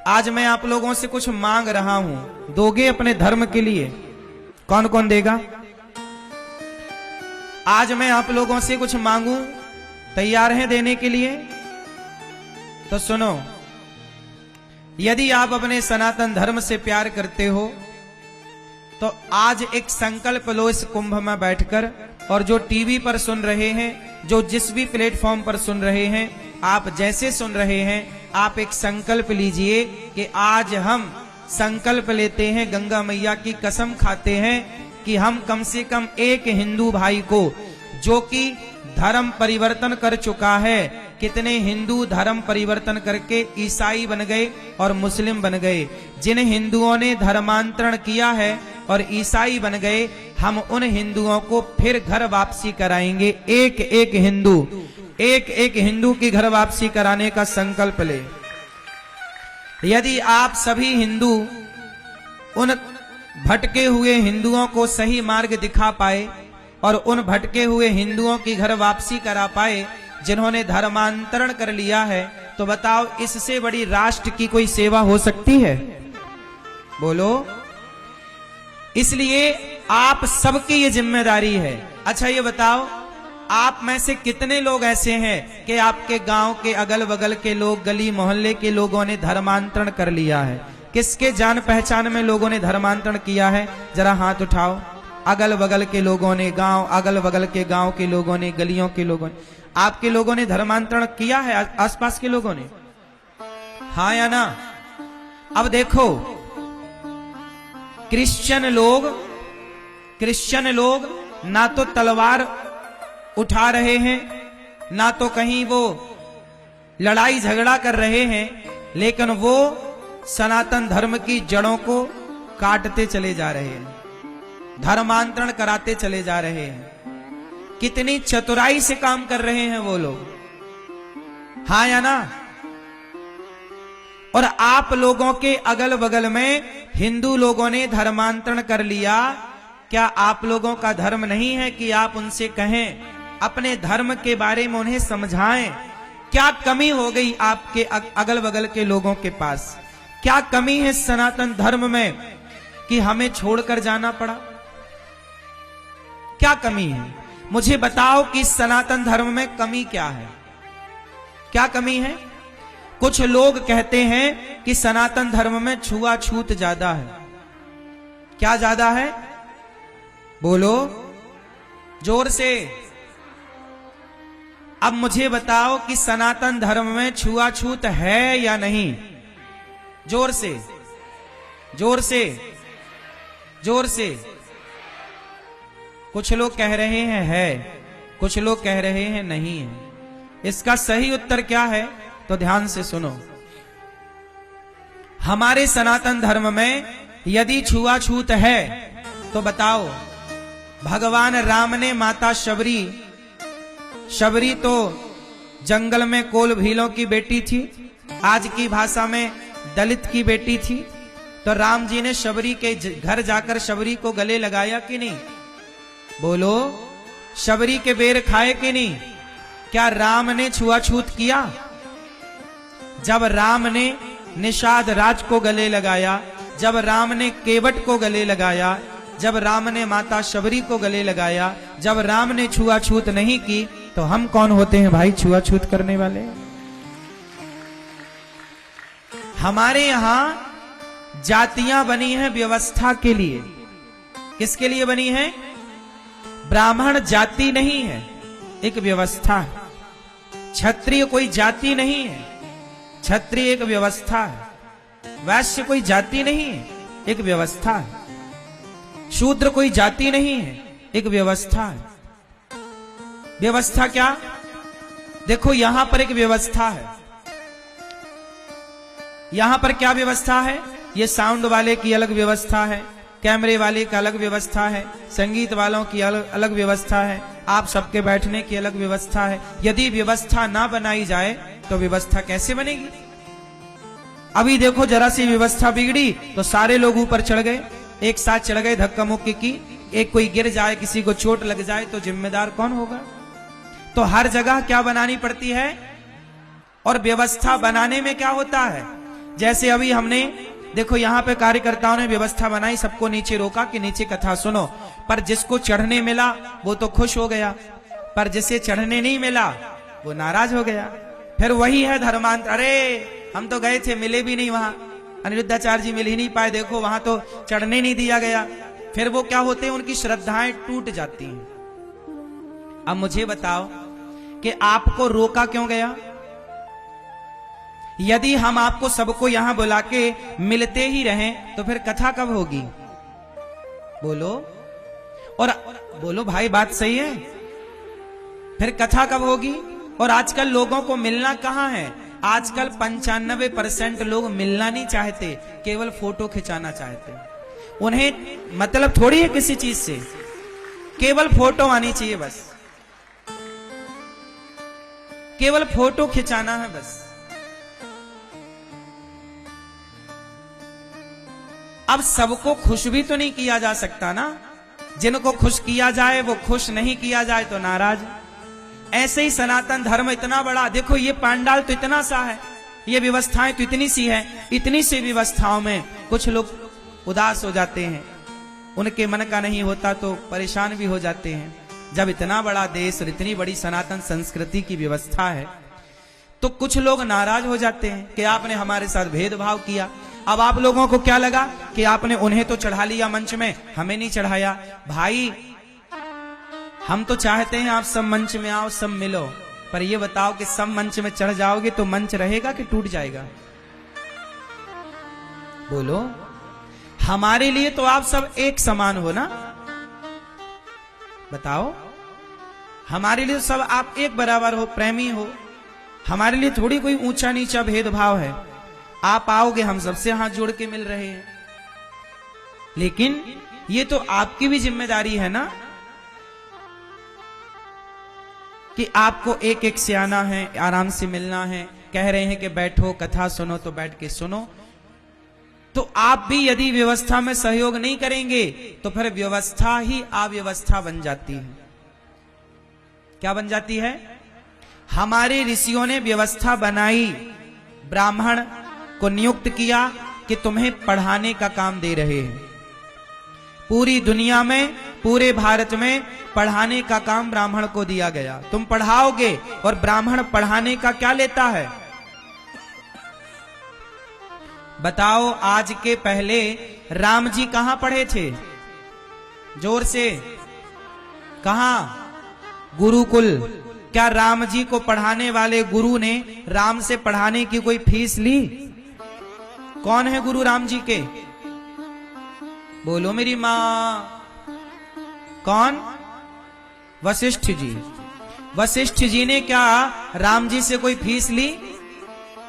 आज मैं आप लोगों से कुछ मांग रहा हूं, दोगे अपने धर्म के लिए? कौन कौन देगा? आज मैं आप लोगों से कुछ मांगूं, तैयार हैं देने के लिए? तो सुनो, यदि आप अपने सनातन धर्म से प्यार करते हो तो आज एक संकल्प लो इस कुंभ में बैठकर, और जो टीवी पर सुन रहे हैं, जो जिस भी प्लेटफॉर्म पर सुन रहे हैं, आप जैसे सुन रहे हैं, आप एक संकल्प लीजिए कि आज हम संकल्प लेते हैं, गंगा मैया की कसम खाते हैं कि हम कम से कम एक हिंदू भाई को, जो कि धर्म परिवर्तन कर चुका है, कितने हिंदू धर्म परिवर्तन करके ईसाई बन गए और मुस्लिम बन गए, जिन हिंदुओं ने धर्मांतरण किया है और ईसाई बन गए, हम उन हिंदुओं को फिर घर वापसी कराएंगे। एक एक हिंदू की घर वापसी कराने का संकल्प ले। यदि आप सभी हिंदू उन भटके हुए हिंदुओं को सही मार्ग दिखा पाए और उन भटके हुए हिंदुओं की घर वापसी करा पाए जिन्होंने धर्मांतरण कर लिया है, तो बताओ इससे बड़ी राष्ट्र की कोई सेवा हो सकती है? बोलो। इसलिए आप सबकी ये जिम्मेदारी है। अच्छा ये बताओ, आप में से कितने लोग ऐसे हैं कि आपके गांव के अगल बगल के लोग, गली मोहल्ले के लोगों ने धर्मांतरण कर लिया है? किसके जान पहचान में लोगों ने धर्मांतरण किया है? जरा हाथ उठाओ। अगल बगल के लोगों ने, गांव अगल बगल के गांव के लोगों ने, गलियों के लोगों ने, आपके लोगों ने धर्मांतरण किया है? आसपास के लोगों ने? हाँ या ना? अब देखो, क्रिश्चियन लोग ना तो तलवार उठा रहे हैं, ना तो कहीं वो लड़ाई झगड़ा कर रहे हैं, लेकिन वो सनातन धर्म की जड़ों को काटते चले जा रहे हैं, धर्मांतरण कराते चले जा रहे हैं। कितनी चतुराई से काम कर रहे हैं वो लोग, हाँ या ना? और आप लोगों के अगल बगल में हिंदू लोगों ने धर्मांतरण कर लिया। क्या आप लोगों का धर्म नहीं है कि आप उनसे कहें, अपने धर्म के बारे में उन्हें समझाएं? क्या कमी हो गई आपके अगल बगल के लोगों के पास? क्या कमी है सनातन धर्म में कि हमें छोड़कर जाना पड़ा? क्या कमी है? मुझे बताओ कि सनातन धर्म में कमी क्या है? क्या कमी है? कुछ लोग कहते हैं कि सनातन धर्म में छुआछूत ज्यादा है। क्या ज्यादा है? बोलो जोर से। अब मुझे बताओ कि सनातन धर्म में छुआछूत है या नहीं? जोर से, जोर से, जोर से। कुछ लोग कह रहे हैं है, कुछ लोग कह रहे हैं नहीं है। इसका सही उत्तर क्या है? तो ध्यान से सुनो। हमारे सनातन धर्म में यदि छुआछूत है तो बताओ, भगवान राम ने माता शबरी तो जंगल में कोल भीलों की बेटी थी, आज की भाषा में दलित की बेटी थी, तो राम जी ने शबरी के घर जाकर शबरी को गले लगाया कि नहीं? बोलो। शबरी के बेर खाए कि नहीं? क्या राम ने छुआछूत किया? जब राम ने निषाद राज को गले लगाया, जब राम ने केवट को गले लगाया, जब राम ने माता शबरी को गले लगाया, जब राम ने छुआछूत नहीं की, तो हम कौन होते हैं भाई छुआछूत करने वाले? हमारे यहां जातियां बनी हैं व्यवस्था के लिए। किसके लिए बनी है? ब्राह्मण जाति नहीं है, एक व्यवस्था है। क्षत्रिय कोई जाति नहीं है, क्षत्रिय एक व्यवस्था है। वैश्य कोई जाति नहीं है, एक व्यवस्था है। शूद्र कोई जाति नहीं है, एक व्यवस्था है। व्यवस्था क्या? देखो यहां पर एक व्यवस्था है। यहां पर क्या व्यवस्था है? ये साउंड वाले की अलग व्यवस्था है, कैमरे वाले का अलग व्यवस्था है, संगीत वालों की अलग व्यवस्था है, आप सबके बैठने की अलग व्यवस्था है। यदि व्यवस्था ना बनाई जाए तो व्यवस्था कैसे बनेगी? अभी देखो, जरा सी व्यवस्था बिगड़ी तो सारे लोग ऊपर चढ़ गए, एक साथ चढ़ गए, धक्का मुक्की की, एक कोई गिर जाए, किसी को चोट लग जाए तो जिम्मेदार कौन होगा? तो हर जगह क्या बनानी पड़ती है? और व्यवस्था बनाने में क्या होता है? जैसे अभी हमने देखो यहाँ पे कार्यकर्ताओं ने व्यवस्था बनाई, सबको नीचे रोका कि नीचे कथा सुनो, पर जिसको चढ़ने मिला वो तो खुश हो गया, पर जिसे चढ़ने नहीं मिला वो नाराज हो गया। फिर वही है धर्मांतर, अरे हम तो गए थे मिले भी नहीं, वहां अनिरुद्धाचार्य जी मिल ही नहीं पाए, देखो वहां तो चढ़ने नहीं दिया गया। फिर वो क्या होते हैं, उनकी श्रद्धाएं टूट जाती हैं। अब मुझे बताओ कि आपको रोका क्यों गया? यदि हम आपको सबको यहां बुला के मिलते ही रहें तो फिर कथा कब होगी? बोलो, और बोलो भाई, बात सही है, फिर कथा कब होगी? और आजकल लोगों को मिलना कहां है? आजकल 95% लोग मिलना नहीं चाहते, केवल फोटो खिंचाना चाहते। उन्हें मतलब थोड़ी है किसी चीज से, केवल फोटो आनी चाहिए बस, केवल फोटो खिंचाना है बस। अब सबको खुश भी तो नहीं किया जा सकता ना, जिनको खुश किया जाए वो खुश, नहीं किया जाए तो नाराज। ऐसे ही सनातन धर्म इतना बड़ा, देखो ये पांडाल तो इतना सा है, ये व्यवस्थाएं तो इतनी सी है, इतनी सी व्यवस्थाओं में कुछ लोग उदास हो जाते हैं, उनके मन का नहीं होता तो परेशान भी हो जाते हैं। जब इतना बड़ा देश और इतनी बड़ी सनातन संस्कृति की व्यवस्था है तो कुछ लोग नाराज हो जाते हैं कि आपने हमारे साथ भेदभाव किया। अब आप लोगों को क्या लगा कि आपने उन्हें तो चढ़ा लिया मंच में, हमें नहीं चढ़ाया। भाई हम तो चाहते हैं आप सब मंच में आओ, सब मिलो, पर ये बताओ कि सब मंच में चढ़ जाओगे तो मंच रहेगा कि टूट जाएगा? बोलो, हमारे लिए तो आप सब एक समान हो ना, बताओ, हमारे लिए सब आप एक बराबर हो, प्रेमी हो, हमारे लिए थोड़ी कोई ऊंचा नीचा भेदभाव है। आप आओगे हम सबसे हाथ जोड़ के मिल रहे हैं, लेकिन ये तो आपकी भी जिम्मेदारी है ना कि आपको एक एक से आना है, आराम से मिलना है। कह रहे हैं कि बैठो कथा सुनो तो बैठ के सुनो, तो आप भी यदि व्यवस्था में सहयोग नहीं करेंगे तो फिर व्यवस्था ही अव्यवस्था बन जाती है। क्या बन जाती है? हमारे ऋषियों ने व्यवस्था बनाई, ब्राह्मण को नियुक्त किया कि तुम्हें पढ़ाने का काम दे रहे हैं। पूरी दुनिया में, पूरे भारत में पढ़ाने का काम ब्राह्मण को दिया गया, तुम पढ़ाओगे। और ब्राह्मण पढ़ाने का क्या लेता है बताओ? आज के पहले राम जी कहां पढ़े थे? जोर से, कहां? गुरुकुल। क्या राम जी को पढ़ाने वाले गुरु ने राम से पढ़ाने की कोई फीस ली? कौन है गुरु राम जी के? बोलो मेरी मां, कौन? वशिष्ठ जी। वशिष्ठ जी ने क्या राम जी से कोई फीस ली?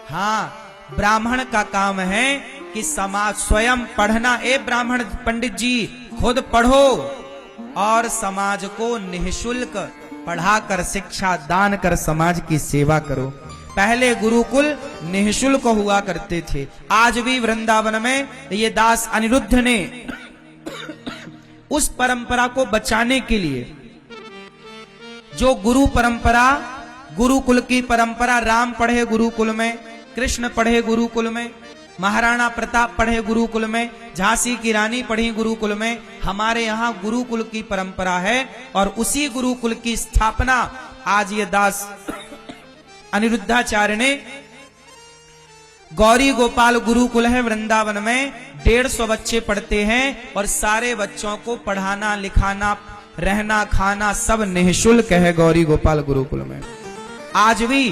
हाँ, ब्राह्मण का काम है कि समाज स्वयं पढ़ना। ए ब्राह्मण पंडित जी, खुद पढ़ो और समाज को निःशुल्क पढ़ाकर शिक्षा दान कर समाज की सेवा करो। पहले गुरुकुल निःशुल्क हुआ करते थे। आज भी वृंदावन में ये दास अनिरुद्ध ने उस परंपरा को बचाने के लिए, जो गुरु परंपरा, गुरुकुल की परंपरा, राम पढ़े गुरुकुल में, कृष्ण पढ़े गुरुकुल में, महाराणा प्रताप पढ़े गुरुकुल में, झांसी की रानी पढ़ी गुरुकुल में, हमारे यहाँ गुरुकुल की परंपरा है। और उसी गुरुकुल की स्थापना आज ये दास अनिरुद्धाचार्य ने, गौरी गोपाल गुरुकुल है वृंदावन में, 150 बच्चे पढ़ते हैं और सारे बच्चों को पढ़ाना लिखाना रहना खाना सब निःशुल्क है गौरी गोपाल गुरुकुल में। आज भी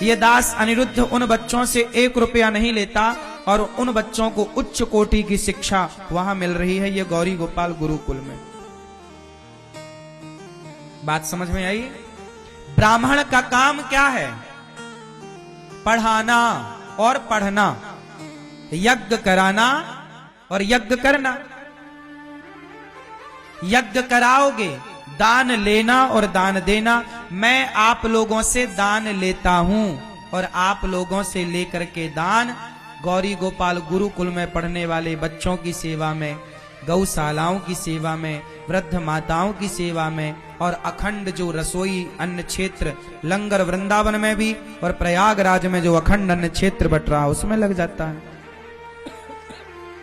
ये दास अनिरुद्ध उन बच्चों से 1 रुपया नहीं लेता और उन बच्चों को उच्च कोटि की शिक्षा वहां मिल रही है, ये गौरी गोपाल गुरुकुल में। बात समझ में आई? ब्राह्मण का काम क्या है? पढ़ाना और पढ़ना, यज्ञ कराना और यज्ञ करना। यज्ञ कराओगे, दान लेना और दान देना। मैं आप लोगों से दान लेता हूं और आप लोगों से लेकर के दान गौरी गोपाल गुरुकुल में पढ़ने वाले बच्चों की सेवा में, गौशालाओं की सेवा में, वृद्ध माताओं की सेवा में, और अखंड जो रसोई अन्न क्षेत्र लंगर वृंदावन में भी और प्रयागराज में जो अखंड अन्न क्षेत्र बट रहा उसमें लग जाता है।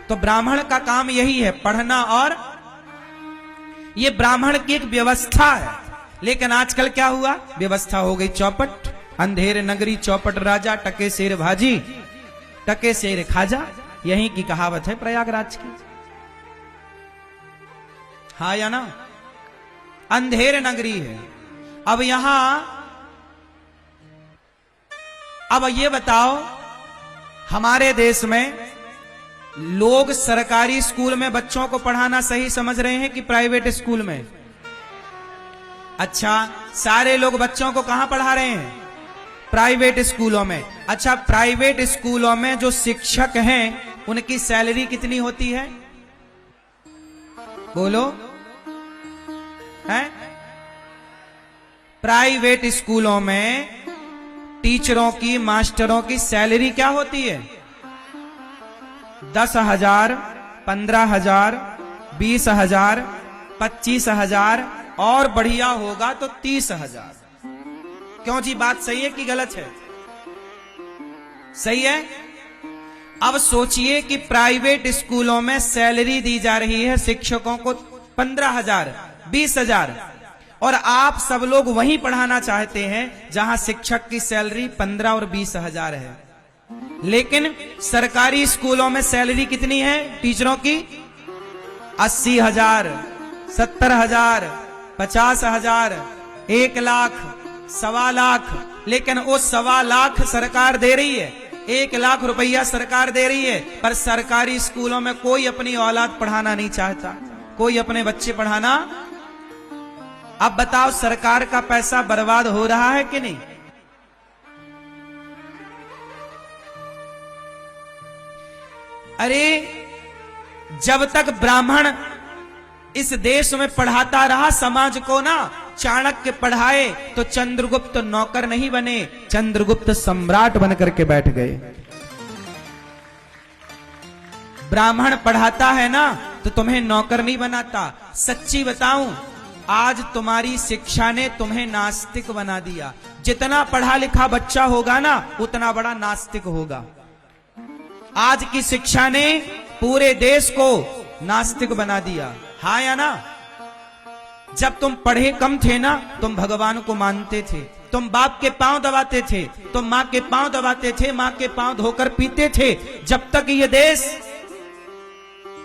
तो ब्राह्मण का काम यही है, पढ़ना, और ये ब्राह्मण की एक व्यवस्था है। लेकिन आजकल क्या हुआ, व्यवस्था हो गई चौपट, अंधेर नगरी चौपट राजा, टके शेर भाजी टके शेर खाजा, यही की कहावत है प्रयागराज की। हाँ या ना, अंधेर नगरी है। अब यहां, अब ये बताओ, हमारे देश में लोग सरकारी स्कूल में बच्चों को पढ़ाना सही समझ रहे हैं कि प्राइवेट स्कूल में? अच्छा, सारे लोग बच्चों को कहां पढ़ा रहे हैं? प्राइवेट स्कूलों में। अच्छा, प्राइवेट स्कूलों में जो शिक्षक हैं उनकी सैलरी कितनी होती है? बोलो, है? प्राइवेट स्कूलों में टीचरों की, मास्टरों की सैलरी क्या होती है? 10,000, 15,000, 20,000, 25,000 और बढ़िया होगा तो 30,000। क्यों जी, बात सही है कि गलत है? सही है। अब सोचिए कि प्राइवेट स्कूलों में सैलरी दी जा रही है शिक्षकों को 15,000, 20,000, और आप सब लोग वहीं पढ़ाना चाहते हैं जहां शिक्षक की सैलरी 15 और 20,000 है। लेकिन सरकारी स्कूलों में सैलरी कितनी है टीचरों की? 80,000, 70,000, 50,000, 1 लाख, 1.25 लाख। लेकिन वो 1.25 लाख सरकार दे रही है, 1 लाख रुपया सरकार दे रही है, पर सरकारी स्कूलों में कोई अपनी औलाद पढ़ाना नहीं चाहता, कोई अपने बच्चे पढ़ाना। अब बताओ, सरकार का पैसा बर्बाद हो रहा है कि नहीं? अरे, जब तक ब्राह्मण इस देश में पढ़ाता रहा समाज को ना, चाणक्य पढ़ाए तो चंद्रगुप्त नौकर नहीं बने, चंद्रगुप्त सम्राट बनकर के बैठ गए। ब्राह्मण पढ़ाता है ना तो तुम्हें नौकर नहीं बनाता। सच्ची बताऊं, आज तुम्हारी शिक्षा ने तुम्हें नास्तिक बना दिया। जितना पढ़ा लिखा बच्चा होगा ना उतना बड़ा नास्तिक होगा। आज की शिक्षा ने पूरे देश को नास्तिक बना दिया। हाँ या ना? जब तुम पढ़े कम थे ना, तुम भगवान को मानते थे, तुम बाप के पांव दबाते थे, तुम मां के पांव दबाते थे, मां के पांव धोकर पीते थे। जब तक ये देश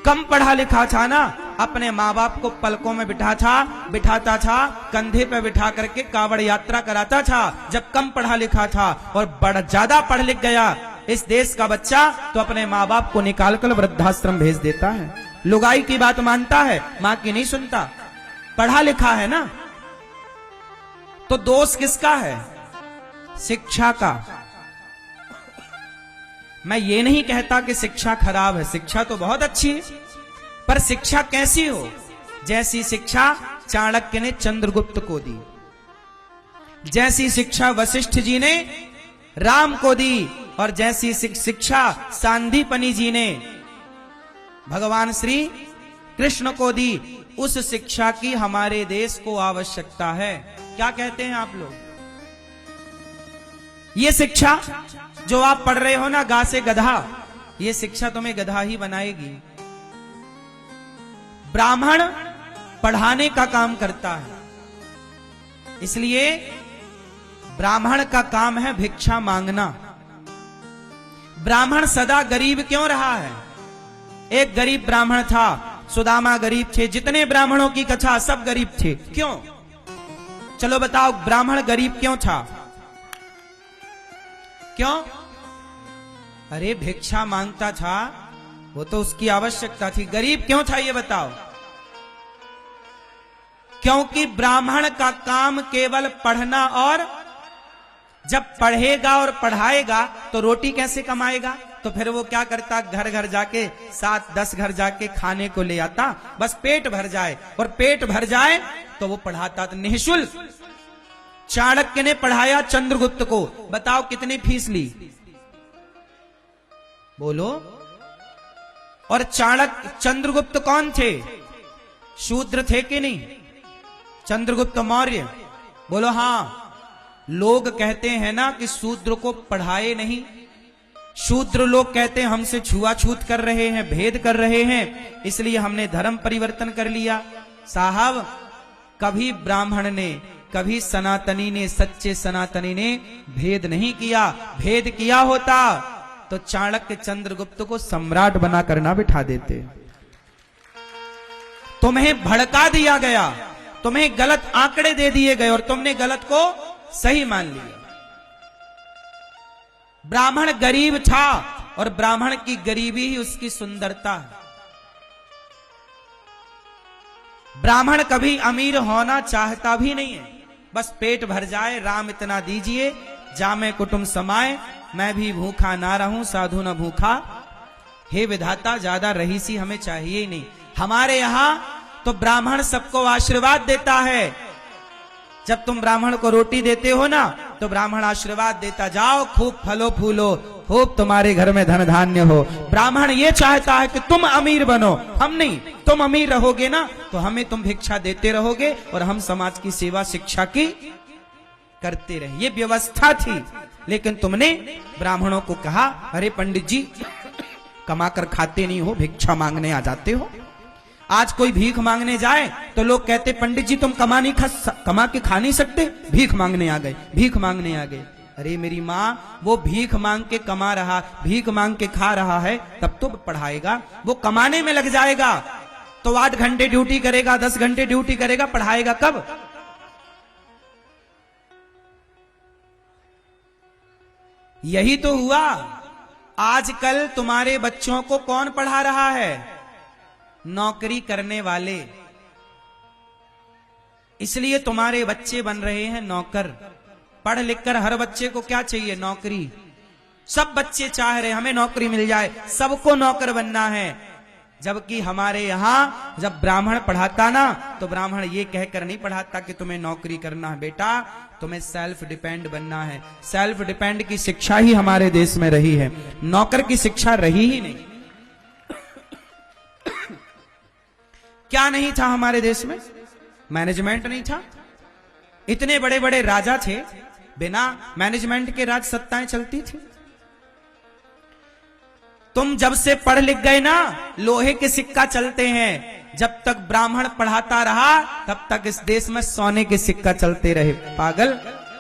कम पढ़ा लिखा था ना, अपने माँ बाप को पलकों में बिठाता था, कंधे पे बिठा करके कावड़ यात्रा कराता था। जब कम पढ़ा लिखा था और बड़ा ज्यादा पढ़ लिख गया इस देश का बच्चा, तो अपने माँ बाप को निकालकर वृद्धाश्रम भेज देता है, लुगाई की बात मानता है, मां की नहीं सुनता। पढ़ा लिखा है ना, तो दोष किसका है? शिक्षा का। मैं ये नहीं कहता कि शिक्षा खराब है, शिक्षा तो बहुत अच्छी है, पर शिक्षा कैसी हो? जैसी शिक्षा चाणक्य ने चंद्रगुप्त को दी, जैसी शिक्षा वशिष्ठ जी ने राम को दी, और जैसी शिक्षा सांदीपनि जी ने भगवान श्री कृष्ण को दी, उस शिक्षा की हमारे देश को आवश्यकता है। क्या कहते हैं आप लोग? ये शिक्षा जो आप पढ़ रहे हो ना, गा से गधा, ये शिक्षा तुम्हें गधा ही बनाएगी। ब्राह्मण पढ़ाने का काम करता है, इसलिए ब्राह्मण का काम है भिक्षा मांगना। ब्राह्मण सदा गरीब क्यों रहा है? एक गरीब ब्राह्मण था, सुदामा गरीब थे, जितने ब्राह्मणों की कथा सब गरीब थे। क्यों? चलो बताओ, ब्राह्मण गरीब क्यों था? क्यों? अरे भिक्षा मांगता था, वो तो उसकी आवश्यकता थी। गरीब क्यों था ये बताओ? क्योंकि ब्राह्मण का काम केवल पढ़ना, और जब पढ़ेगा और पढ़ाएगा तो रोटी कैसे कमाएगा? तो फिर वो क्या करता? घर घर जाके 7-10 घर जाके खाने को ले आता, बस पेट भर जाए, और पेट भर जाए तो वो पढ़ाता था निःशुल्क। चाणक्य ने पढ़ाया चंद्रगुप्त को, बताओ कितनी फीस ली? बोलो। और चंद्रगुप्त कौन थे? शूद्र थे कि नहीं? चंद्रगुप्त मौर्य, बोलो हाँ। लोग कहते हैं ना कि शूद्र को पढ़ाए नहीं, शूद्र लोग कहते हैं हमसे छुआछूत कर रहे हैं, भेद कर रहे हैं, इसलिए हमने धर्म परिवर्तन कर लिया। साहब, कभी ब्राह्मण ने, कभी सनातनी ने, सच्चे सनातनी ने भेद नहीं किया। भेद किया होता तो चाणक्य चंद्रगुप्त को सम्राट बनाकर ना बिठा देते। तुम्हें भड़का दिया गया, तुम्हें गलत आंकड़े दे दिए गए और तुमने गलत को सही मान लिया। ब्राह्मण गरीब था और ब्राह्मण की गरीबी ही उसकी सुंदरता है। ब्राह्मण कभी अमीर होना चाहता भी नहीं है, बस पेट भर जाए, राम इतना दीजिए, जामे कुटुंब समाए, मैं भी भूखा ना रहूं, साधु न भूखा। हे विधाता, ज्यादा रहीसी हमें चाहिए ही नहीं। हमारे यहां तो ब्राह्मण सबको आशीर्वाद देता है। जब तुम ब्राह्मण को रोटी देते हो ना, तो ब्राह्मण आशीर्वाद देता, जाओ खूब फलो फूलो, खूब तुम्हारे घर में धन धान्य हो। ब्राह्मण ये चाहता है कि तुम अमीर बनो, हम नहीं। तुम अमीर रहोगे ना तो हमें तुम भिक्षा देते रहोगे और हम समाज की सेवा शिक्षा की करते रहे। ये व्यवस्था थी। लेकिन तुमने ब्राह्मणों को कहा, अरे पंडित जी कमाकर खाते नहीं हो, भिक्षा मांगने आ जाते हो। आज कोई भीख मांगने जाए तो लोग कहते, पंडित जी तुम कमा के खा नहीं सकते, भीख मांगने आ गए, भीख मांगने आ गए। अरे मेरी माँ, वो भीख मांग के कमा रहा, भीख मांग के खा रहा है, तब तो पढ़ाएगा। वो कमाने में लग जाएगा तो 8 घंटे ड्यूटी करेगा, 10 घंटे ड्यूटी करेगा, पढ़ाएगा कब? यही तो हुआ। आजकल तुम्हारे बच्चों को कौन पढ़ा रहा है? नौकरी करने वाले। इसलिए तुम्हारे बच्चे बन रहे हैं नौकर। पढ़ लिख कर हर बच्चे को क्या चाहिए? नौकरी। सब बच्चे चाह रहे हमें नौकरी मिल जाए, सबको नौकर बनना है। जबकि हमारे यहां जब ब्राह्मण पढ़ाता ना, तो ब्राह्मण ये कहकर नहीं पढ़ाता कि तुम्हें नौकरी करना है, बेटा तुम्हें सेल्फ डिपेंड बनना है। सेल्फ डिपेंड की शिक्षा ही हमारे देश में रही है, नौकर की शिक्षा रही ही नहीं। क्या नहीं था हमारे देश में? मैनेजमेंट नहीं था। इतने बड़े बड़े राजा थे, बिना मैनेजमेंट के राज सत्ताएं चलती थी। तुम जब से पढ़ लिख गए ना, लोहे के सिक्का चलते हैं। जब तक ब्राह्मण पढ़ाता रहा तब तक इस देश में सोने के सिक्का चलते रहे। पागल,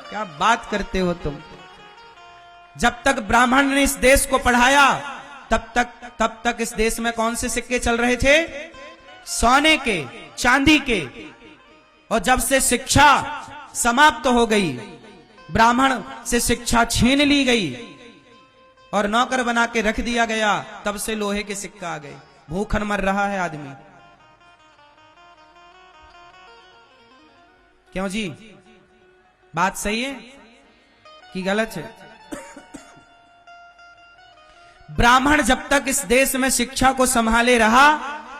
क्या बात करते हो तुम? जब तक ब्राह्मण ने इस देश को पढ़ाया तब तक इस देश में कौन से सिक्के चल रहे थे? सोने के, चांदी के। और जब से शिक्षा समाप्त हो गई, ब्राह्मण से शिक्षा छीन ली गई और नौकर बना के रख दिया गया, तब से लोहे के सिक्का आ गए। भूखन मर रहा है आदमी। क्यों जी? बात सही है कि गलत है? ब्राह्मण जब तक इस देश में शिक्षा को संभाले रहा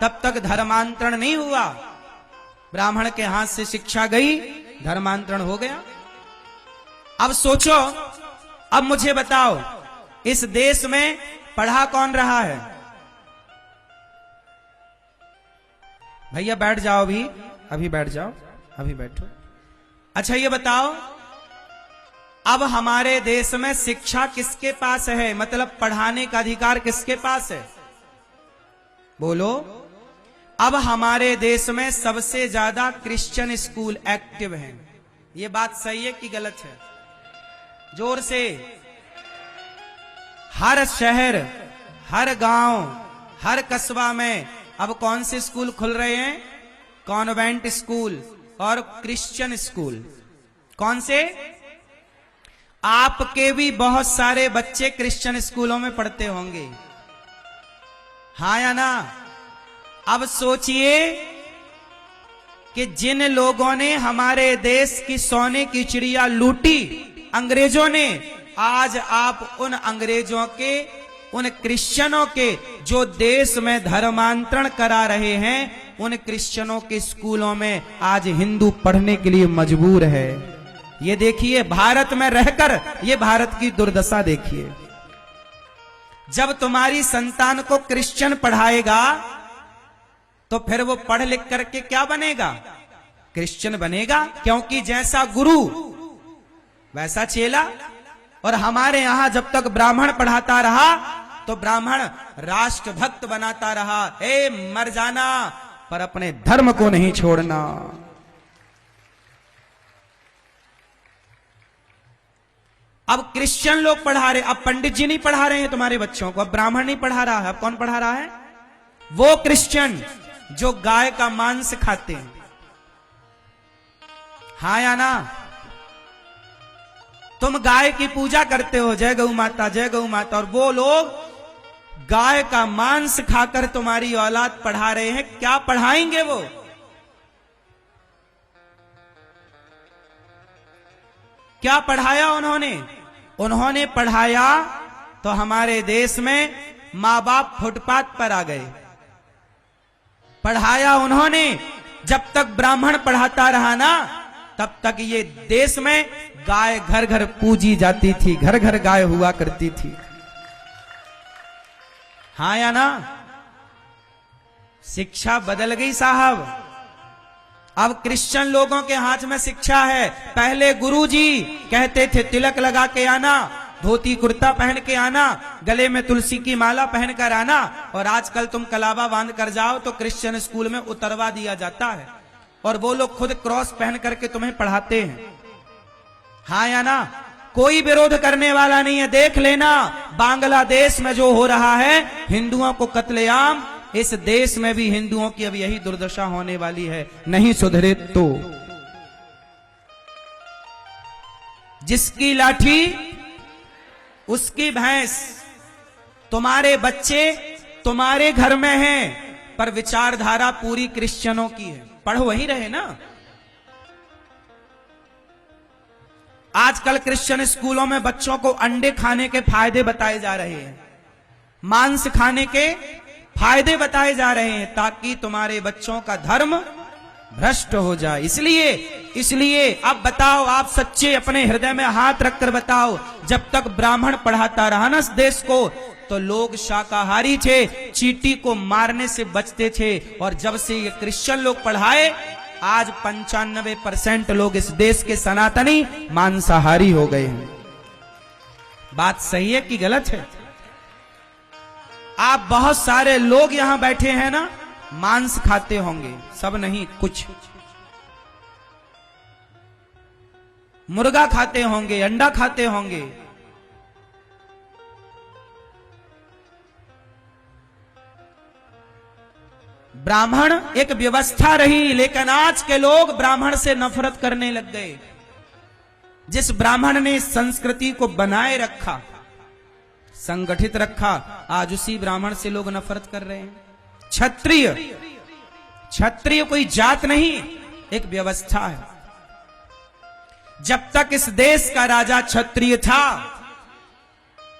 तब तक धर्मांतरण नहीं हुआ। ब्राह्मण के हाथ से शिक्षा गई, धर्मांतरण हो गया। अब सोचो, अब मुझे बताओ, इस देश में पढ़ा कौन रहा है? भैया बैठ जाओ, अभी बैठ जाओ, अभी बैठो। अच्छा ये बताओ, अब हमारे देश में शिक्षा किसके पास है? मतलब पढ़ाने का अधिकार किसके पास है? बोलो। अब हमारे देश में सबसे ज्यादा क्रिश्चियन स्कूल एक्टिव हैं। ये बात सही है कि गलत है? जोर से। हर शहर, हर गांव, हर कस्बा में अब कौन से स्कूल खुल रहे हैं? कॉन्वेंट स्कूल और क्रिश्चियन स्कूल। कौन से? आपके भी बहुत सारे बच्चे क्रिश्चियन स्कूलों में पढ़ते होंगे, हाँ या ना? अब सोचिए कि जिन लोगों ने हमारे देश की सोने की चिड़िया लूटी, अंग्रेजों ने, आज आप उन अंग्रेजों के, उन क्रिश्चियनों के जो देश में धर्मांतरण करा रहे हैं, उन क्रिश्चियनों के स्कूलों में आज हिंदू पढ़ने के लिए मजबूर है। ये देखिए, भारत में रहकर ये भारत की दुर्दशा देखिए। जब तुम्हारी संतान को क्रिश्चियन पढ़ाएगा तो फिर वो पढ़ लिख करके क्या बनेगा? क्रिश्चियन बनेगा, क्योंकि जैसा गुरु वैसा चेला। और हमारे यहां जब तक ब्राह्मण पढ़ाता रहा तो ब्राह्मण राष्ट्रभक्त बनाता रहा। मर जाना पर अपने धर्म को नहीं छोड़ना। अब क्रिश्चियन लोग पढ़ा रहे, अब पंडित जी नहीं पढ़ा रहे हैं तुम्हारे बच्चों को, अब ब्राह्मण नहीं पढ़ा रहा है। अब कौन पढ़ा रहा है? वो क्रिश्चियन जो गाय का मांस खाते हैं। हाँ या ना? तुम गाय की पूजा करते हो, जय गौ माता जय गौ माता, और वो लोग गाय का मांस खाकर तुम्हारी औलाद पढ़ा रहे हैं। क्या पढ़ाएंगे वो? क्या पढ़ाया उन्होंने? उन्होंने पढ़ाया तो हमारे देश में मां बाप फुटपाथ पर आ गए। पढ़ाया उन्होंने, जब तक ब्राह्मण पढ़ाता रहा ना तब तक ये देश में गाय घर घर पूजी जाती थी, घर घर गाय हुआ करती थी। हाँ या ना? शिक्षा बदल गई साहब। अब क्रिश्चियन लोगों के हाथ में शिक्षा है। पहले गुरुजी कहते थे तिलक लगा के आना, धोती कुर्ता पहन के आना, गले में तुलसी की माला पहनकर आना, और आजकल तुम कलावा बांध कर जाओ तो क्रिश्चियन स्कूल में उतरवा दिया जाता है, और वो लोग खुद क्रॉस पहन करके तुम्हें पढ़ाते हैं। हाँ या ना? कोई विरोध करने वाला नहीं है। देख लेना बांग्लादेश में जो हो रहा है, हिंदुओं को कत्लेआम, इस देश में भी हिंदुओं की अब यही दुर्दशा होने वाली है, नहीं सुधरे तो। जिसकी लाठी उसकी भैंस। तुम्हारे बच्चे तुम्हारे घर में हैं, पर विचारधारा पूरी क्रिश्चियनों की है। पढ़ वही रहे ना। आजकल क्रिश्चियन स्कूलों में बच्चों को अंडे खाने के फायदे बताए जा रहे हैं, मांस खाने के फायदे बताए जा रहे हैं, ताकि तुम्हारे बच्चों का धर्म भ्रष्ट हो जाए। इसलिए अब बताओ, आप सच्चे अपने हृदय में हाथ रखकर बताओ, जब तक ब्राह्मण पढ़ाता रहा ना इस देश को तो लोग शाकाहारी थे, चींटी को मारने से बचते थे। और जब से ये क्रिश्चियन लोग पढ़ाए, आज 95% लोग इस देश के सनातनी मांसाहारी हो गए हैं। बात सही है कि गलत है? आप बहुत सारे लोग यहां बैठे हैं ना, मांस खाते होंगे, सब नहीं, कुछ मुर्गा खाते होंगे, अंडा खाते होंगे। ब्राह्मण एक व्यवस्था रही, लेकिन आज के लोग ब्राह्मण से नफरत करने लग गए। जिस ब्राह्मण ने संस्कृति को बनाए रखा, संगठित रखा, आज उसी ब्राह्मण से लोग नफरत कर रहे हैं। क्षत्रिय कोई जात नहीं, एक व्यवस्था है। जब तक इस देश का राजा क्षत्रिय था,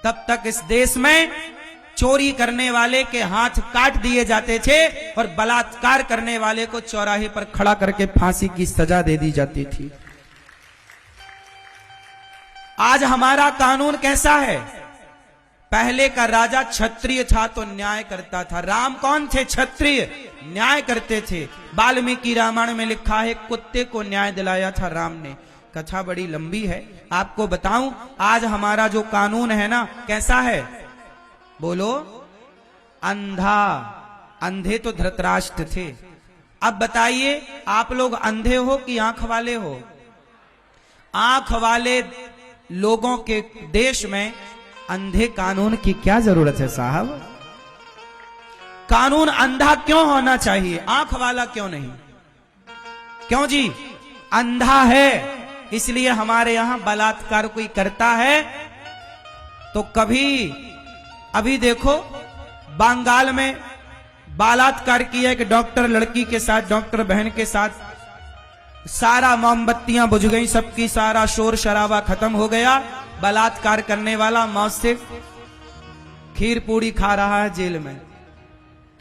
तब तक इस देश में चोरी करने वाले के हाथ काट दिए जाते थे और बलात्कार करने वाले को चौराहे पर खड़ा करके फांसी की सजा दे दी जाती थी। आज हमारा कानून कैसा है? पहले का राजा क्षत्रिय था तो न्याय करता था। राम कौन थे? क्षत्रिय, न्याय करते थे। वाल्मीकि रामायण में लिखा है, कुत्ते को न्याय दिलाया था राम ने। कथा बड़ी लंबी है, आपको बताऊं। आज हमारा जो कानून है ना, कैसा है? बोलो। अंधा। अंधे तो धृतराष्ट्र थे। अब बताइए, आप लोग अंधे हो कि आंख वाले हो? आंख वाले लोगों के देश में अंधे कानून की क्या जरूरत है साहब? कानून अंधा क्यों होना चाहिए, आंख वाला क्यों नहीं? क्यों जी? अंधा है, इसलिए हमारे यहां बलात्कार कोई करता है तो कभी, अभी देखो बंगाल में बलात्कार किया एक डॉक्टर लड़की के साथ, डॉक्टर बहन के साथ। सारा मोमबत्तियां बुझ गई सबकी, सारा शोर शराबा खत्म हो गया। बलात्कार करने वाला मौत से खीर पूड़ी खा रहा है जेल में।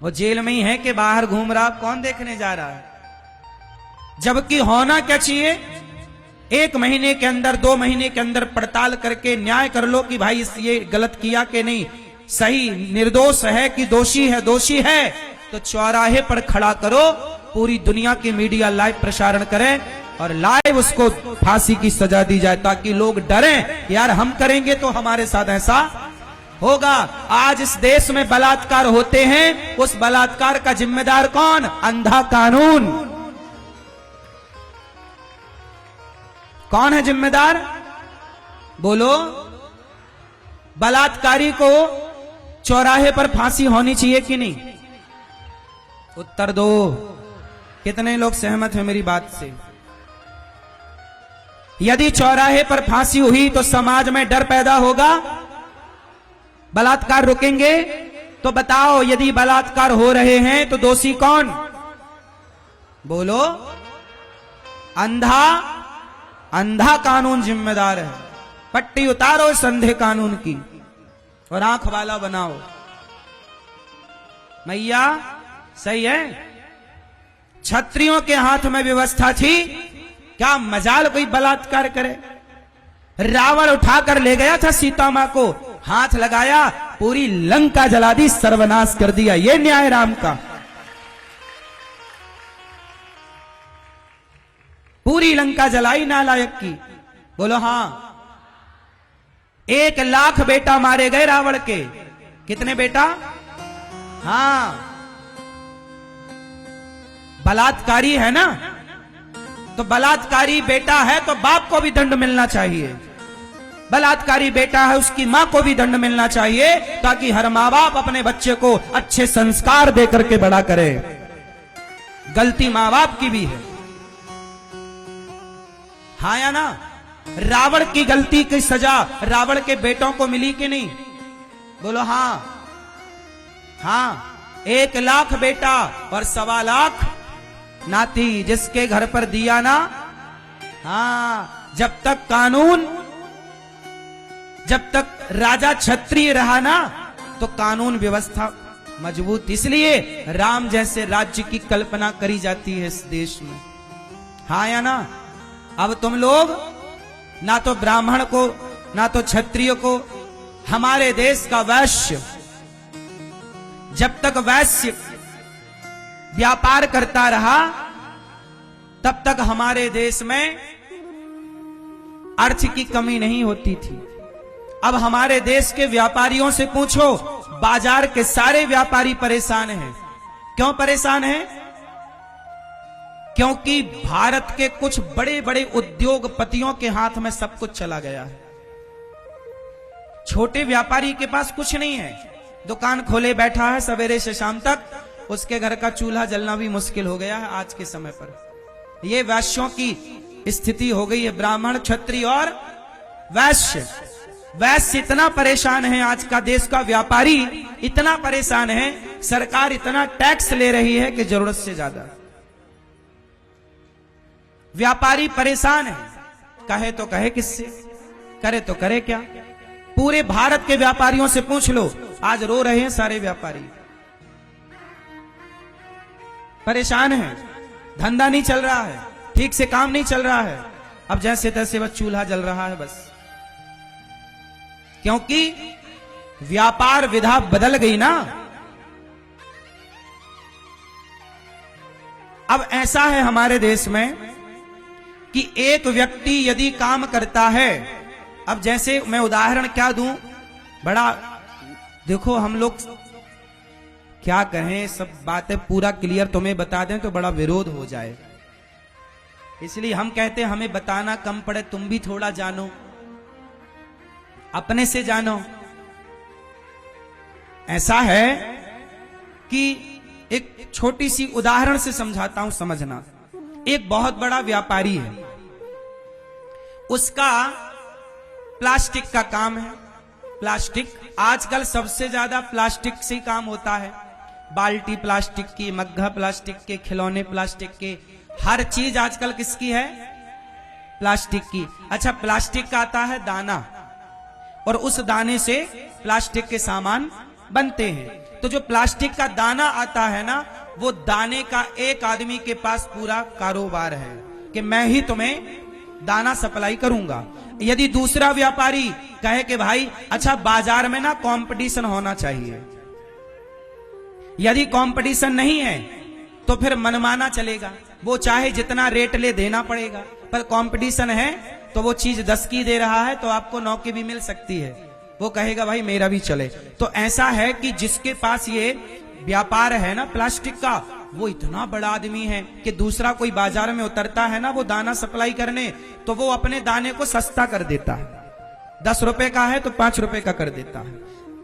वो जेल में ही है कि बाहर घूम रहा, कौन देखने जा रहा है? जबकि होना क्या चाहिए, 1 महीने के अंदर 2 महीने के अंदर पड़ताल करके न्याय कर लो कि भाई ये गलत किया कि नहीं, सही निर्दोष है कि दोषी है। दोषी है तो चौराहे पर खड़ा करो, पूरी दुनिया की मीडिया लाइव प्रसारण करे और लाइव उसको फांसी की सजा दी जाए, ताकि लोग डरें यार हम करेंगे तो हमारे साथ ऐसा होगा। आज इस देश में बलात्कार होते हैं, उस बलात्कार का जिम्मेदार कौन? अंधा कानून। कौन है जिम्मेदार? बोलो। बलात्कारी को चौराहे पर फांसी होनी चाहिए कि नहीं? उत्तर दो। कितने लोग सहमत हैं मेरी बात से? यदि चौराहे पर फांसी हुई तो समाज में डर पैदा होगा, बलात्कार रुकेंगे? तो बताओ, यदि बलात्कार हो रहे हैं तो दोषी कौन? बोलो। अंधा, अंधा कानून जिम्मेदार है। पट्टी उतारो इस अंधे कानून की और आंख वाला बनाओ। मैया सही है, क्षत्रियों के हाथ में व्यवस्था थी, क्या मजाल कोई बलात्कार करे? रावण उठाकर ले गया था सीता मां को, हाथ लगाया, पूरी लंका जला दी, सर्वनाश कर दिया। ये न्याय राम का। पूरी लंका जलाई नालायक की। बोलो हां। 1 लाख बेटा मारे गए रावण के। कितने बेटा? हां। बलात्कारी है ना, तो बलात्कारी बेटा है तो बाप को भी दंड मिलना चाहिए। बलात्कारी बेटा है, उसकी मां को भी दंड मिलना चाहिए, ताकि हर मां बाप अपने बच्चे को अच्छे संस्कार देकर के बड़ा करे। गलती मां बाप की भी है, हाँ या ना? रावण की गलती की सजा रावण के बेटों को मिली कि नहीं? बोलो हां। हां। 1 लाख बेटा और 1.25 लाख नाती, जिसके घर पर दिया ना। हाँ, जब तक कानून, जब तक राजा क्षत्रिय रहा ना, तो कानून व्यवस्था मजबूत। इसलिए राम जैसे राज्य की कल्पना करी जाती है इस देश में, हाँ या ना? अब तुम लोग ना तो ब्राह्मण को ना तो क्षत्रिय को, हमारे देश का वैश्य, जब तक वैश्य व्यापार करता रहा तब तक हमारे देश में अर्थ की कमी नहीं होती थी। अब हमारे देश के व्यापारियों से पूछो, बाजार के सारे व्यापारी परेशान हैं। क्यों परेशान हैं? क्योंकि भारत के कुछ बड़े बड़े उद्योगपतियों के हाथ में सब कुछ चला गया है। छोटे व्यापारी के पास कुछ नहीं है, दुकान खोले बैठा है सवेरे से शाम तक, उसके घर का चूल्हा जलना भी मुश्किल हो गया है आज के समय पर। ये वैश्यों की स्थिति हो गई है, ब्राह्मण, क्षत्रिय और वैश्य। वैश्य इतना परेशान है, आज का देश का व्यापारी इतना परेशान है, सरकार इतना टैक्स ले रही है कि जरूरत से ज्यादा। व्यापारी परेशान है, कहे तो कहे किससे, करे तो करे क्या? पूरे भारत के व्यापारियों से पूछ लो, आज रो रहे हैं सारे व्यापारी, परेशान है, धंधा नहीं चल रहा है, ठीक से काम नहीं चल रहा है, अब जैसे तैसे बस चूल्हा जल रहा है बस। क्योंकि व्यापार विधा बदल गई ना। अब ऐसा है हमारे देश में कि एक व्यक्ति यदि काम करता है, अब जैसे मैं उदाहरण क्या दूं, बड़ा देखो हम लोग क्या कहें, सब बातें पूरा क्लियर तुम्हें बता दें तो बड़ा विरोध हो जाए, इसलिए हम कहते हैं हमें बताना कम पड़े, तुम भी थोड़ा जानो, अपने से जानो। ऐसा है कि एक छोटी सी उदाहरण से समझाता हूं, समझना। एक बहुत बड़ा व्यापारी है, उसका प्लास्टिक का काम है। प्लास्टिक आजकल सबसे ज्यादा प्लास्टिक से काम होता है, बाल्टी प्लास्टिक की, मग्घा प्लास्टिक के, खिलौने प्लास्टिक के, हर चीज आजकल किसकी है? प्लास्टिक की। अच्छा, प्लास्टिक का आता है दाना, और उस दाने से प्लास्टिक के सामान बनते हैं। तो जो प्लास्टिक का दाना आता है ना, वो दाने का एक आदमी के पास पूरा कारोबार है कि मैं ही तुम्हें दाना सप्लाई करूंगा। यदि दूसरा व्यापारी कहे कि भाई अच्छा बाजार में ना कंपटीशन होना चाहिए, यदि कंपटीशन नहीं है तो फिर मनमाना चलेगा, वो चाहे जितना रेट ले देना पड़ेगा, पर कंपटीशन है तो वो चीज 10 की दे रहा है तो आपको 9 की भी मिल सकती है, वो कहेगा भाई मेरा भी चले। तो ऐसा है कि जिसके पास ये व्यापार है ना प्लास्टिक का, वो इतना बड़ा आदमी है कि दूसरा कोई बाजार में उतरता है ना वो दाना सप्लाई करने, तो वो अपने दाने को सस्ता कर देता है। 10 रुपए का है तो 5 रुपए का कर देता है।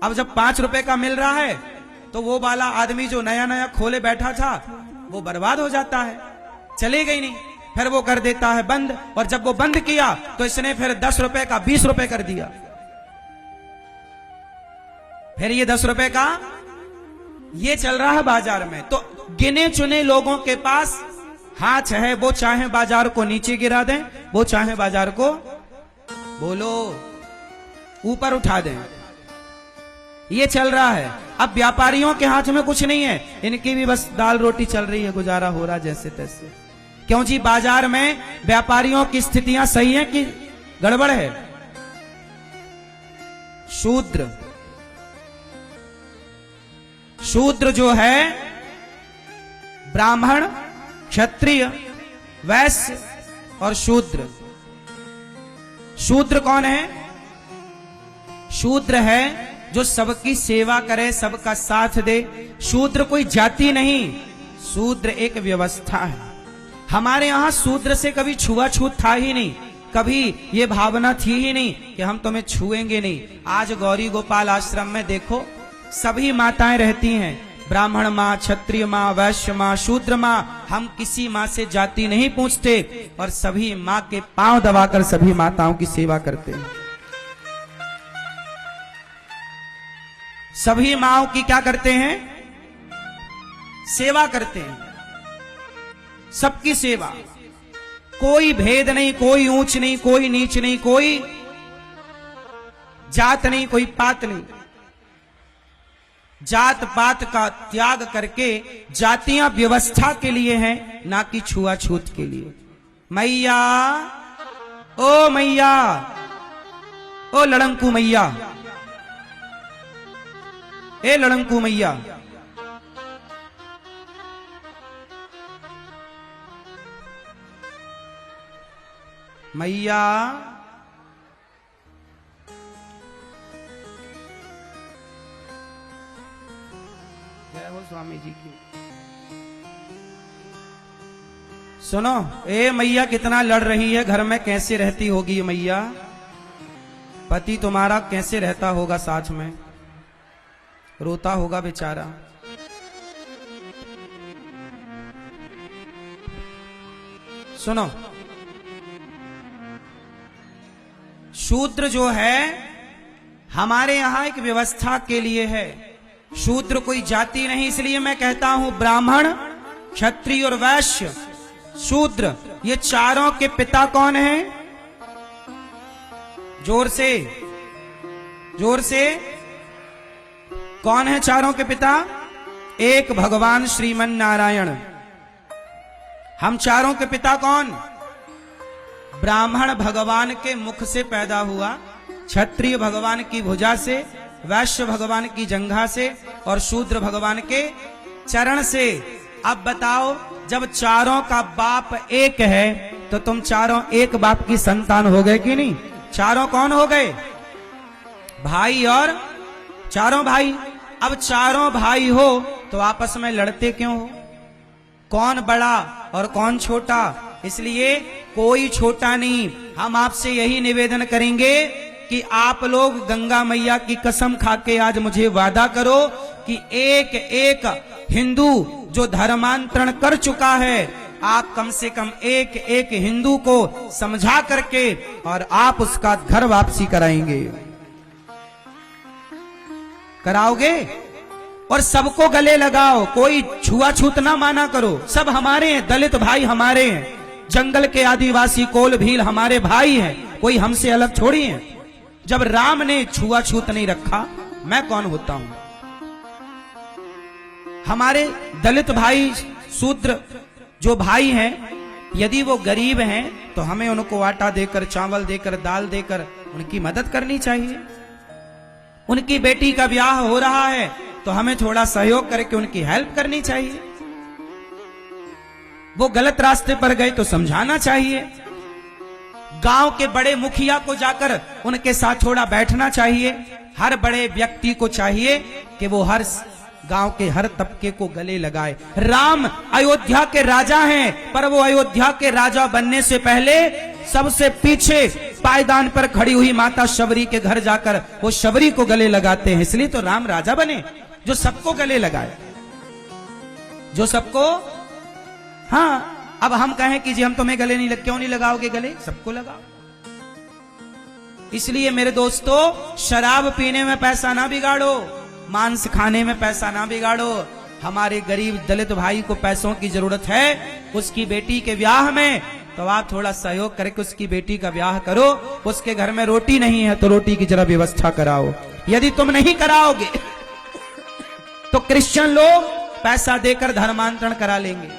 अब जब 5 रुपए का मिल रहा है तो वो वाला आदमी जो नया नया खोले बैठा था वो बर्बाद हो जाता है, चले गई नहीं, फिर वो कर देता है बंद। और जब वो बंद किया तो इसने फिर 10 रुपए का 20 रुपए कर दिया। फिर ये 10 रुपए का ये चल रहा है बाजार में। तो गिने चुने लोगों के पास हाथ है, वो चाहे बाजार को नीचे गिरा दें, वो चाहे बाजार को बोलो ऊपर उठा दें, ये चल रहा है। अब व्यापारियों के हाथ में कुछ नहीं है, इनकी भी बस दाल रोटी चल रही है, गुजारा हो रहा जैसे तैसे। क्यों जी, बाजार में व्यापारियों की स्थितियां सही है कि गड़बड़ है? शूद्र, शूद्र जो है ब्राह्मण, क्षत्रिय, वैश्य और शूद्र। शूद्र कौन है? शूद्र है जो सबकी सेवा करे, सबका साथ दे। शूद्र कोई जाति नहीं, शूद्र एक व्यवस्था है। हमारे यहां शूद्र से कभी छुआछूत था ही नहीं, कभी ये भावना थी ही नहीं कि हम तुम्हें छुएंगे नहीं। आज गौरी गोपाल आश्रम में देखो सभी माताएं रहती हैं, ब्राह्मण माँ, क्षत्रिय माँ, वैश्य माँ, शूद्र माँ, हम किसी माँ से जाति नहीं पूछते और सभी माँ के पांव दबाकर सभी माताओं की सेवा करते हैं। सभी माओं की क्या करते हैं? सेवा करते हैं, सबकी सेवा, कोई भेद नहीं, कोई ऊंच नहीं, कोई नीच नहीं, कोई जात नहीं, कोई पात नहीं। जात पात का त्याग करके जातियां व्यवस्था के लिए हैं, ना कि छुआछूत के लिए। मैया, ओ मैया, ओ लड़ंकू मैया, ए लड़ंकू मैया, मैया जय हो स्वामी जी की। सुनो, ए मैया कितना लड़ रही है घर में, कैसे रहती होगी ये मैया? पति तुम्हारा कैसे रहता होगा साथ में, रोता होगा बेचारा। सुनो, शूद्र जो है हमारे यहां एक व्यवस्था के लिए है, शूद्र कोई जाति नहीं। इसलिए मैं कहता हूं ब्राह्मण, क्षत्रिय और वैश्य, शूद्र, ये चारों के पिता कौन हैं? जोर से, जोर से, कौन है चारों के पिता? एक भगवान श्रीमन नारायण। हम चारों के पिता कौन? ब्राह्मण भगवान के मुख से पैदा हुआ, क्षत्रिय भगवान की भुजा से, वैश्य भगवान की जंघा से और शूद्र भगवान के चरण से। अब बताओ, जब चारों का बाप एक है तो तुम चारों एक बाप की संतान हो गए कि नहीं? चारों कौन हो गए? भाई और चारों भाई। अब चारों भाई हो तो आपस में लड़ते क्यों हो? कौन बड़ा और कौन छोटा? इसलिए कोई छोटा नहीं। हम आपसे यही निवेदन करेंगे कि आप लोग गंगा मैया की कसम खा के आज मुझे वादा करो कि एक एक हिंदू जो धर्मांतरण कर चुका है, आप कम से कम एक एक हिंदू को समझा करके और आप उसका घर वापसी कराएंगे, कराओगे? और सबको गले लगाओ, कोई छुआछूत ना माना करो। सब हमारे हैं, दलित भाई हमारे हैं, जंगल के आदिवासी कोल भील हमारे भाई हैं, कोई हमसे अलग थोड़ी है। जब राम ने छुआछूत नहीं रखा, मैं कौन होता हूं? हमारे दलित भाई, शूद्र जो भाई हैं, यदि वो गरीब हैं तो हमें उनको आटा देकर, चावल देकर, दाल देकर उनकी मदद करनी चाहिए। उनकी बेटी का ब्याह हो रहा है तो हमें थोड़ा सहयोग करके उनकी हेल्प करनी चाहिए। वो गलत रास्ते पर गए तो समझाना चाहिए। गांव के बड़े मुखिया को जाकर उनके साथ थोड़ा बैठना चाहिए। हर बड़े व्यक्ति को चाहिए कि वो हर गांव के हर तबके को गले लगाए। राम अयोध्या के राजा हैं, पर वो अयोध्या के राजा बनने से पहले सबसे पीछे पायदान पर खड़ी हुई माता शबरी के घर जाकर वो शबरी को गले लगाते हैं। इसलिए तो राम राजा बने, जो सबको गले लगाए, जो सबको। हाँ, अब हम कहें कि जी हम तुम्हें गले नहीं क्यों नहीं लगाओगे गले? सबको लगाओ। इसलिए मेरे दोस्तों, शराब पीने में पैसा ना बिगाड़ो, मांस खाने में पैसा ना बिगाड़ो। हमारे गरीब दलित भाई को पैसों की जरूरत है, उसकी बेटी के ब्याह में, तो आप थोड़ा सहयोग करके उसकी बेटी का ब्याह करो। उसके घर में रोटी नहीं है तो रोटी की जरा व्यवस्था कराओ। यदि तुम नहीं कराओगे तो क्रिश्चियन लोग पैसा देकर धर्मांतरण करा लेंगे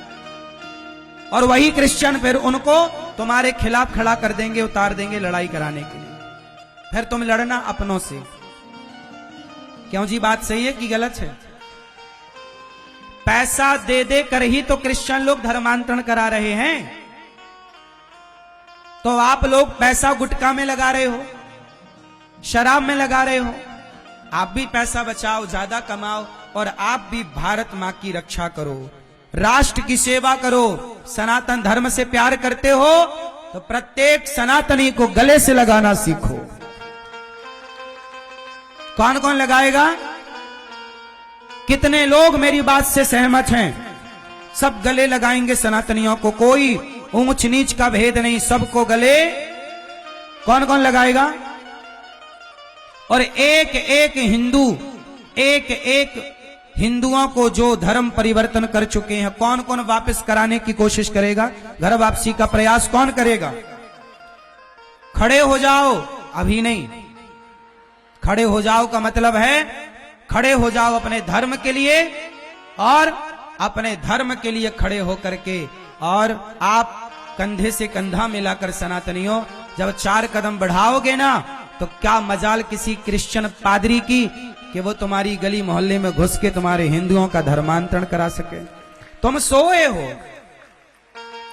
और वही क्रिश्चियन फिर उनको तुम्हारे खिलाफ खड़ा कर देंगे, उतार देंगे लड़ाई कराने के लिए। फिर तुम लड़ना अपनों से। क्यों जी, बात सही है कि गलत है? पैसा दे दे कर ही तो क्रिश्चियन लोग धर्मांतरण करा रहे हैं। तो आप लोग पैसा गुटखा में लगा रहे हो, शराब में लगा रहे हो। आप भी पैसा बचाओ, ज्यादा कमाओ और आप भी भारत मां की रक्षा करो, राष्ट्र की सेवा करो। सनातन धर्म से प्यार करते हो तो प्रत्येक सनातनी को गले से लगाना सीखो। कौन कौन लगाएगा? कितने लोग मेरी बात से सहमत हैं? सब गले लगाएंगे सनातनियों को, कोई ऊंच नीच का भेद नहीं, सबको गले। कौन कौन लगाएगा? और एक एक हिंदुओं को जो धर्म परिवर्तन कर चुके हैं, कौन कौन वापस कराने की कोशिश करेगा? घर वापसी का प्रयास कौन करेगा? खड़े हो जाओ, अभी नहीं। खड़े हो जाओ का मतलब है खड़े हो जाओ अपने धर्म के लिए, और अपने धर्म के लिए खड़े होकर के, और आप कंधे से कंधा मिलाकर सनातनियों जब 4 कदम बढ़ाओगे ना, तो क्या मजाल किसी क्रिश्चियन पादरी की कि वो तुम्हारी गली मोहल्ले में घुस के तुम्हारे हिंदुओं का धर्मांतरण करा सके। तुम सोए हो,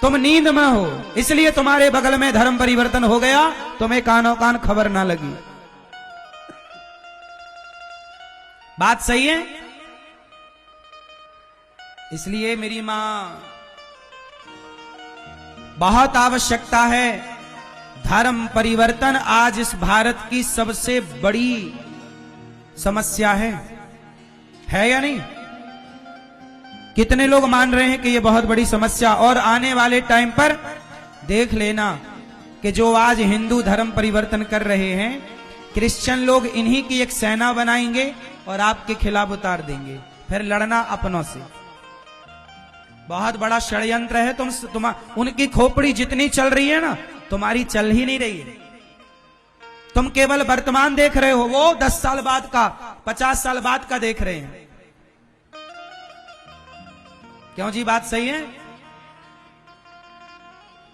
तुम नींद में हो, इसलिए तुम्हारे बगल में धर्म परिवर्तन हो गया, तुम्हें कानों कान खबर ना लगी। बात सही है? इसलिए मेरी मां, बहुत आवश्यकता है धर्म परिवर्तन। आज इस भारत की सबसे बड़ी समस्या है या नहीं? कितने लोग मान रहे हैं कि यह बहुत बड़ी समस्या, और आने वाले टाइम पर देख लेना कि जो आज हिंदू धर्म परिवर्तन कर रहे हैं, क्रिश्चियन लोग इन्हीं की एक सेना बनाएंगे और आपके खिलाफ उतार देंगे। फिर लड़ना अपनों से। बहुत बड़ा षड्यंत्र है। तुम उनकी खोपड़ी जितनी चल रही है ना, तुम्हारी चल ही नहीं रही है। तुम केवल वर्तमान देख रहे हो, वो 10 साल बाद का, 50 साल बाद का देख रहे हैं। क्यों जी, बात सही है?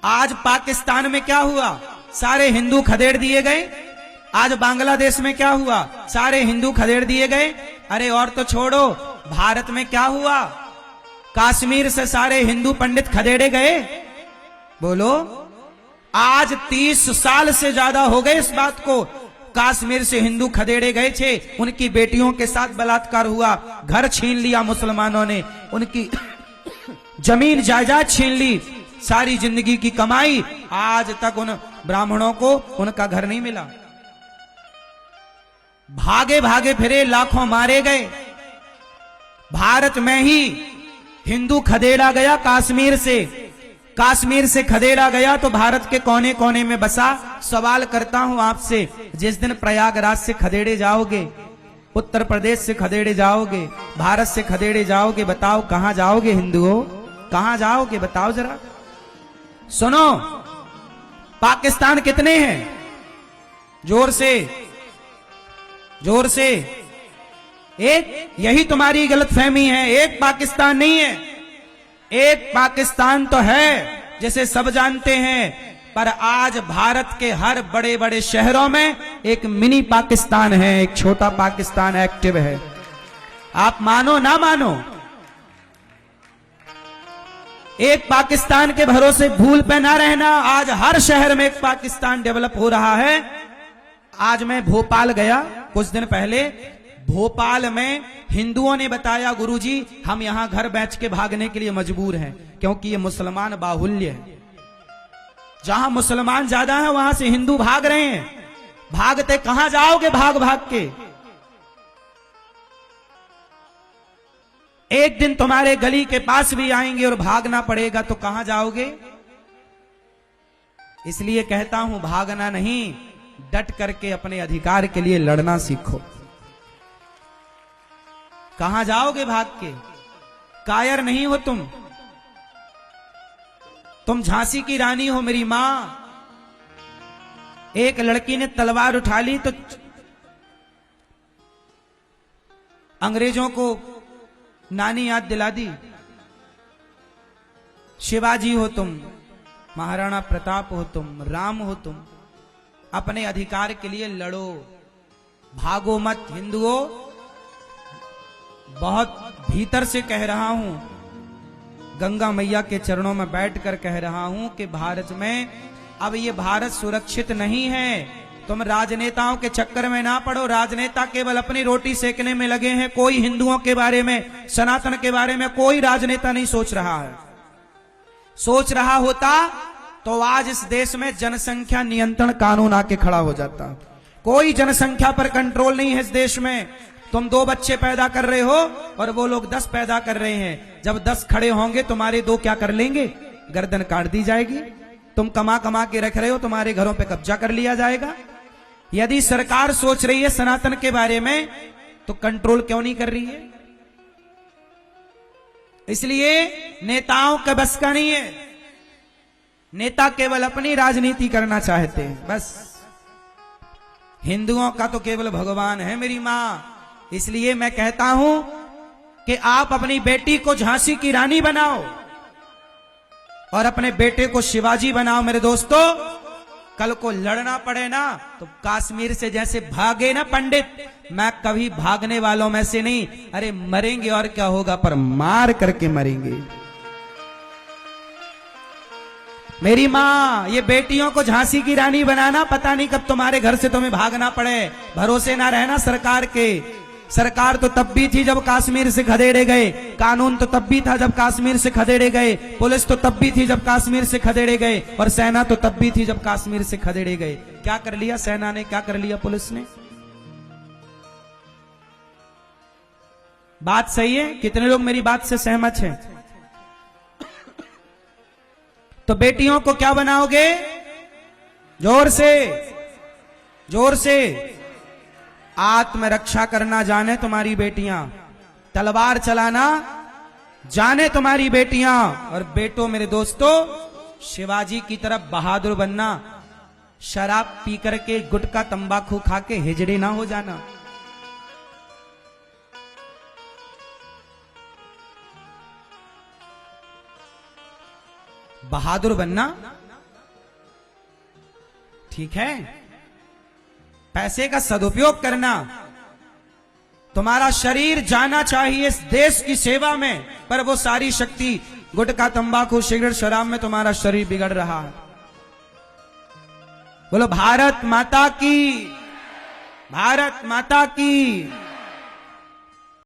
आज पाकिस्तान में क्या हुआ? सारे हिंदू खदेड़ दिए गए। आज बांग्लादेश में क्या हुआ? सारे हिंदू खदेड़ दिए गए। अरे और तो छोड़ो, भारत में क्या हुआ? कश्मीर से सारे हिंदू पंडित खदेड़े गए। बोलो, आज 30 साल से ज्यादा हो गए इस बात को। कश्मीर से हिंदू खदेड़े गए थे, उनकी बेटियों के साथ बलात्कार हुआ, घर छीन लिया मुसलमानों ने, उनकी जमीन जायदाद छीन ली, सारी जिंदगी की कमाई, आज तक उन ब्राह्मणों को उनका घर नहीं मिला। भागे भागे फिरे, लाखों मारे गए। भारत में ही हिंदू खदेड़ा गया कश्मीर से खदेड़ा गया तो भारत के कोने कोने में बसा। सवाल करता हूं आपसे, जिस दिन प्रयागराज से खदेड़े जाओगे, उत्तर प्रदेश से खदेड़े जाओगे, भारत से खदेड़े जाओगे, बताओ कहां जाओगे? हिंदुओं, कहां जाओगे? बताओ जरा। सुनो, पाकिस्तान कितने हैं? जोर से, जोर से। एक, यही तुम्हारी गलतफहमी है। एक पाकिस्तान नहीं है, एक पाकिस्तान तो है जिसे सब जानते हैं, पर आज भारत के हर बड़े बड़े शहरों में एक मिनी पाकिस्तान है, एक छोटा पाकिस्तान एक्टिव है। आप मानो ना मानो, एक पाकिस्तान के भरोसे भूल पे ना रहना। आज हर शहर में एक पाकिस्तान डेवलप हो रहा है। आज मैं भोपाल गया कुछ दिन पहले। भोपाल में हिंदुओं ने बताया, गुरुजी हम यहां घर बेच के भागने के लिए मजबूर हैं, क्योंकि ये मुसलमान बाहुल्य है। जहां मुसलमान ज्यादा है वहां से हिंदू भाग रहे हैं। भागते कहां जाओगे भाग भाग के? एक दिन तुम्हारे गली के पास भी आएंगे और भागना पड़ेगा, तो कहां जाओगे? इसलिए कहता हूं, भागना नहीं, डट करके अपने अधिकार के लिए लड़ना सीखो। कहां जाओगे भाग के? कायर नहीं हो तुम झांसी की रानी हो मेरी मां। एक लड़की ने तलवार उठा ली तो अंग्रेजों को नानी याद दिला दी। शिवाजी हो तुम, महाराणा प्रताप हो तुम, राम हो तुम। अपने अधिकार के लिए लड़ो, भागो मत। हिंदुओं, बहुत भीतर से कह रहा हूं, गंगा मैया के चरणों में बैठकर कह रहा हूं कि भारत में अब ये भारत सुरक्षित नहीं है। तुम राजनेताओं के चक्कर में ना पड़ो। राजनेता केवल अपनी रोटी सेकने में लगे हैं। कोई हिंदुओं के बारे में, सनातन के बारे में कोई राजनेता नहीं सोच रहा है। सोच रहा होता तो आज इस देश में जनसंख्या नियंत्रण कानून आके खड़ा हो जाता। कोई जनसंख्या पर कंट्रोल नहीं है इस देश में। तुम 2 बच्चे पैदा कर रहे हो और वो लोग 10 पैदा कर रहे हैं। जब 10 खड़े होंगे, तुम्हारे 2 क्या कर लेंगे? गर्दन काट दी जाएगी। तुम कमा कमा के रख रहे हो, तुम्हारे घरों पे कब्जा कर लिया जाएगा। यदि सरकार सोच रही है सनातन के बारे में, तो कंट्रोल क्यों नहीं कर रही है? इसलिए नेताओं का बस का नहीं है। नेता केवल अपनी राजनीति करना चाहते हैं, बस। हिंदुओं का तो केवल भगवान है मेरी मां। इसलिए मैं कहता हूं कि आप अपनी बेटी को झांसी की रानी बनाओ और अपने बेटे को शिवाजी बनाओ। मेरे दोस्तों, कल को लड़ना पड़े ना, तो कश्मीर से जैसे भागे ना पंडित, मैं कभी भागने वालों में से नहीं। अरे मरेंगे और क्या होगा, पर मार करके मरेंगे। मेरी मां, ये बेटियों को झांसी की रानी बनाना, पता नहीं कब तुम्हारे घर से तुम्हें भागना पड़े। भरोसे ना रहना सरकार के। सरकार तो तब भी थी जब कश्मीर से खदेड़े गए। कानून तो तब भी था जब कश्मीर से खदेड़े गए। पुलिस तो तब भी थी जब कश्मीर से खदेड़े गए। और सेना तो तब भी थी जब कश्मीर से खदेड़े गए। क्या कर लिया सेना ने, क्या कर लिया पुलिस ने? बात सही है? कितने लोग मेरी बात से सहमत हैं? तो बेटियों को क्या बनाओगे? जोर से, जोर से। आत्मरक्षा करना जाने तुम्हारी बेटियां, तलवार चलाना जाने तुम्हारी बेटियां। और बेटो मेरे दोस्तों, शिवाजी की तरफ बहादुर बनना। शराब पी करके, गुटखा तंबाकू खा के हिजड़े ना हो जाना। बहादुर बनना, ठीक है? पैसे का सदुपयोग करना। तुम्हारा शरीर जाना चाहिए इस देश की सेवा में, पर वो सारी शक्ति गुटखा तंबाकू सिगरेट शराब में तुम्हारा शरीर बिगड़ रहा है। बोलो भारत माता की, भारत माता की।